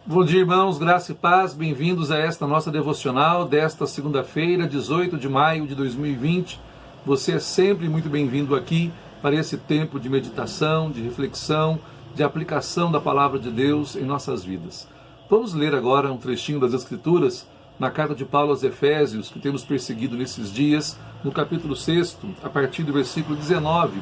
Bom dia, irmãos, graça e paz, bem-vindos a esta nossa devocional desta segunda-feira, 18 de maio de 2020. Você é sempre muito bem-vindo aqui para esse tempo de meditação, de reflexão, de aplicação da palavra de Deus em nossas vidas. Vamos ler agora um trechinho das Escrituras na carta de Paulo aos Efésios, que temos perseguido nesses dias, no capítulo 6, a partir do versículo 19.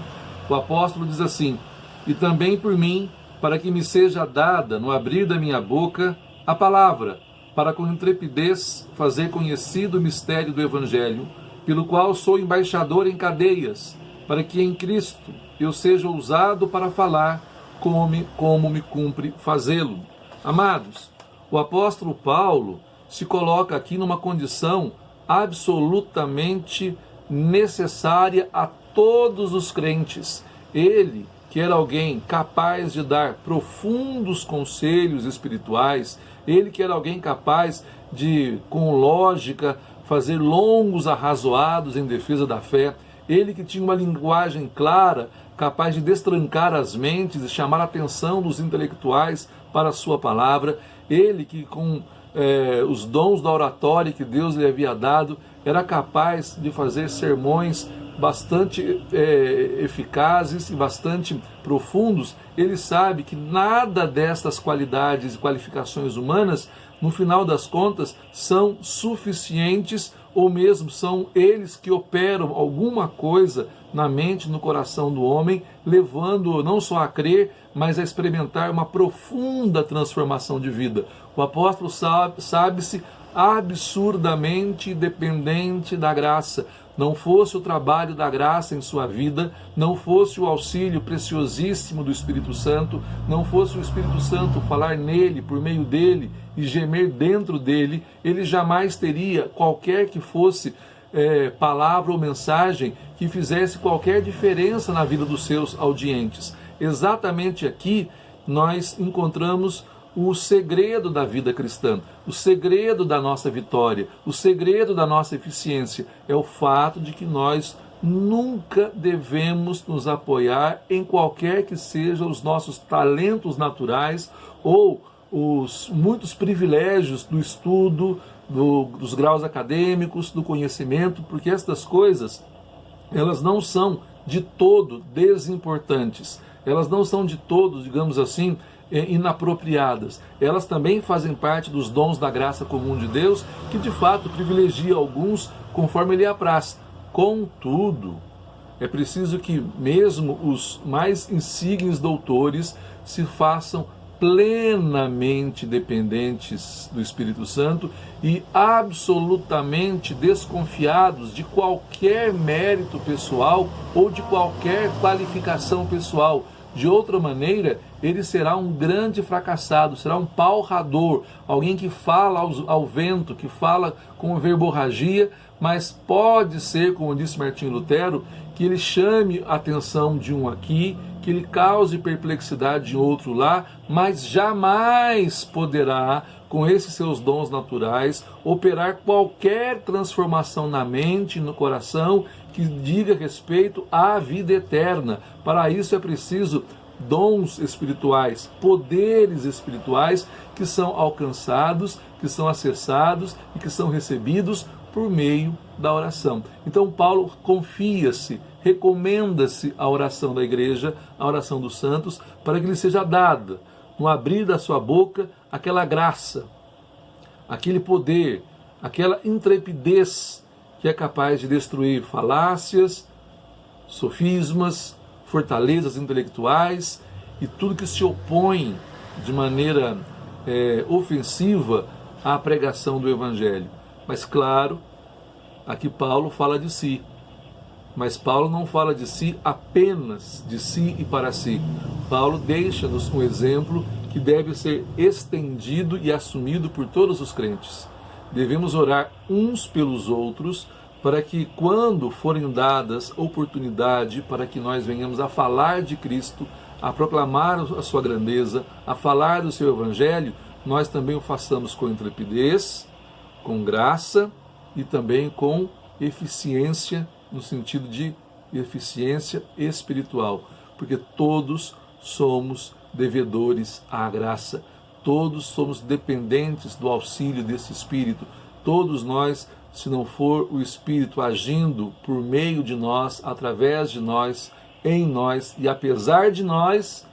O apóstolo diz assim: "E também por mim, para que me seja dada, no abrir da minha boca, a palavra, para com intrepidez fazer conhecido o mistério do Evangelho, pelo qual sou embaixador em cadeias, para que em Cristo eu seja ousado para falar como me cumpre fazê-lo." Amados, o apóstolo Paulo se coloca aqui numa condição absolutamente necessária a todos os crentes. Ele, que era alguém capaz de dar profundos conselhos espirituais, ele que era alguém capaz de, com lógica, fazer longos arrazoados em defesa da fé, ele que tinha uma linguagem clara, capaz de destrancar as mentes e chamar a atenção dos intelectuais para a sua palavra, ele que com os dons da oratória que Deus lhe havia dado, era capaz de fazer sermões bastante eficazes e bastante profundos. Ele sabe que nada destas qualidades e qualificações humanas, no final das contas, são suficientes, ou mesmo são eles que operam alguma coisa na mente, no coração do homem, levando-o não só a crer, mas a experimentar uma profunda transformação de vida. O apóstolo sabe-se absurdamente dependente da graça. Não fosse o trabalho da graça em sua vida, não fosse o auxílio preciosíssimo do Espírito Santo, não fosse o Espírito Santo falar nele, por meio dele, e gemer dentro dele, ele jamais teria qualquer que fosse palavra ou mensagem que fizesse qualquer diferença na vida dos seus audientes. Exatamente aqui nós encontramos o segredo da vida cristã, o segredo da nossa vitória, o segredo da nossa eficiência é o fato de que nós nunca devemos nos apoiar em qualquer que sejam os nossos talentos naturais ou os muitos privilégios do estudo, dos graus acadêmicos, do conhecimento, porque estas coisas, elas não são de todo desimportantes, elas não são de todo, digamos assim, inapropriadas. Elas também fazem parte dos dons da graça comum de Deus, que de fato privilegia alguns conforme lhe apraz. Contudo, é preciso que mesmo os mais insígnios doutores se façam plenamente dependentes do Espírito Santo e absolutamente desconfiados de qualquer mérito pessoal ou de qualquer qualificação pessoal. De outra maneira, ele será um grande fracassado, será um palrador, alguém que fala ao vento, que fala com verborragia, mas pode ser, como disse Martinho Lutero, que ele chame a atenção de um aqui, que ele cause perplexidade de outro lá, mas jamais poderá, com esses seus dons naturais, operar qualquer transformação na mente e no coração que diga respeito à vida eterna. Para isso é preciso dons espirituais, poderes espirituais que são alcançados, que são acessados e que são recebidos por meio da oração. Então Paulo confia-se, recomenda-se a oração da igreja, a oração dos santos, para que lhe seja dada, no abrir da sua boca, aquela graça, aquele poder, aquela intrepidez que é capaz de destruir falácias, sofismas, fortalezas intelectuais e tudo que se opõe de maneira ofensiva à pregação do Evangelho. Mas claro, aqui Paulo fala de si. Mas Paulo não fala de si apenas, de si e para si. Paulo deixa-nos um exemplo que deve ser estendido e assumido por todos os crentes. Devemos orar uns pelos outros para que, quando forem dadas oportunidade para que nós venhamos a falar de Cristo, a proclamar a sua grandeza, a falar do seu Evangelho, nós também o façamos com intrepidez, com graça e também com eficiência, no sentido de eficiência espiritual, porque todos somos devedores à graça, Todos somos dependentes do auxílio desse Espírito. Todos nós, se não for o Espírito agindo por meio de nós, através de nós, em nós e apesar de nós,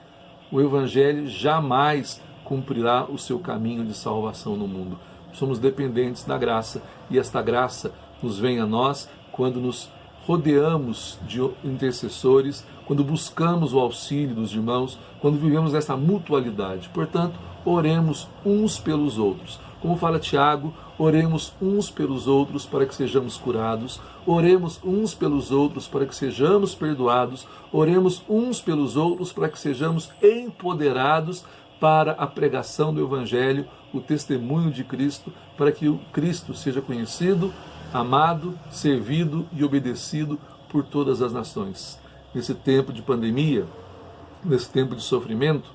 o Evangelho jamais cumprirá o seu caminho de salvação no mundo. Somos dependentes da graça, e esta graça nos vem a nós quando nos rodeamos de intercessores, quando buscamos o auxílio dos irmãos, quando vivemos essa mutualidade. Portanto, oremos uns pelos outros. Como fala Tiago, oremos uns pelos outros para que sejamos curados, oremos uns pelos outros para que sejamos perdoados, oremos uns pelos outros para que sejamos empoderados para a pregação do Evangelho, o testemunho de Cristo, para que o Cristo seja conhecido, amado, servido e obedecido por todas as nações. Nesse tempo de pandemia, nesse tempo de sofrimento,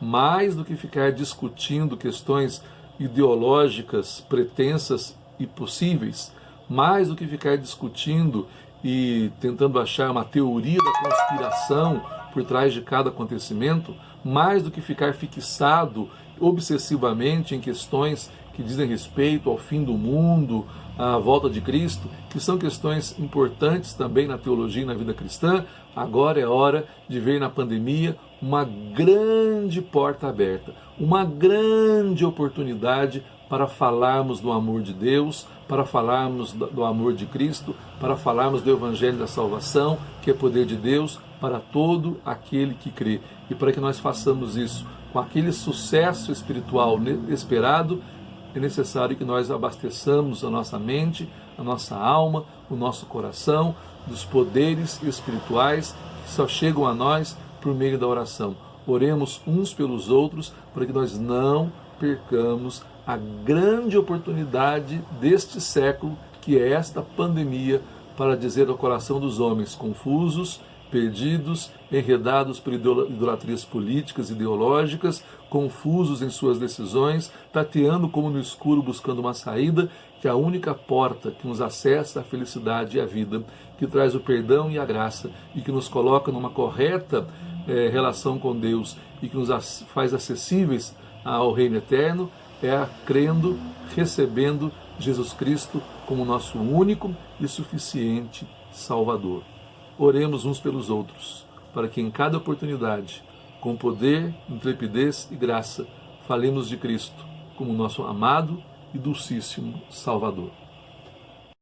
mais do que ficar discutindo questões ideológicas, pretensas e possíveis, mais do que ficar discutindo e tentando achar uma teoria da conspiração por trás de cada acontecimento, mais do que ficar fixado obsessivamente em questões que dizem respeito ao fim do mundo, à volta de Cristo, que são questões importantes também na teologia e na vida cristã, agora é hora de ver na pandemia uma grande porta aberta, uma grande oportunidade para falarmos do amor de Deus, para falarmos do amor de Cristo, para falarmos do Evangelho da salvação, que é poder de Deus para todo aquele que crê. E para que nós façamos isso com aquele sucesso espiritual esperado, é necessário que nós abasteçamos a nossa mente, a nossa alma, o nosso coração dos poderes espirituais que só chegam a nós por meio da oração. Oremos uns pelos outros para que nós não percamos a grande oportunidade deste século, que é esta pandemia, para dizer ao coração dos homens confusos, perdidos, enredados por idolatrias políticas, ideológicas, confusos em suas decisões, tateando como no escuro buscando uma saída, que é a única porta que nos acessa à felicidade e à vida, que traz o perdão e a graça, e que nos coloca numa correta relação com Deus, e que nos faz acessíveis ao reino eterno, é crendo, recebendo Jesus Cristo como nosso único e suficiente Salvador. Oremos uns pelos outros, para que em cada oportunidade, com poder, intrepidez e graça, falemos de Cristo como nosso amado e dulcíssimo Salvador.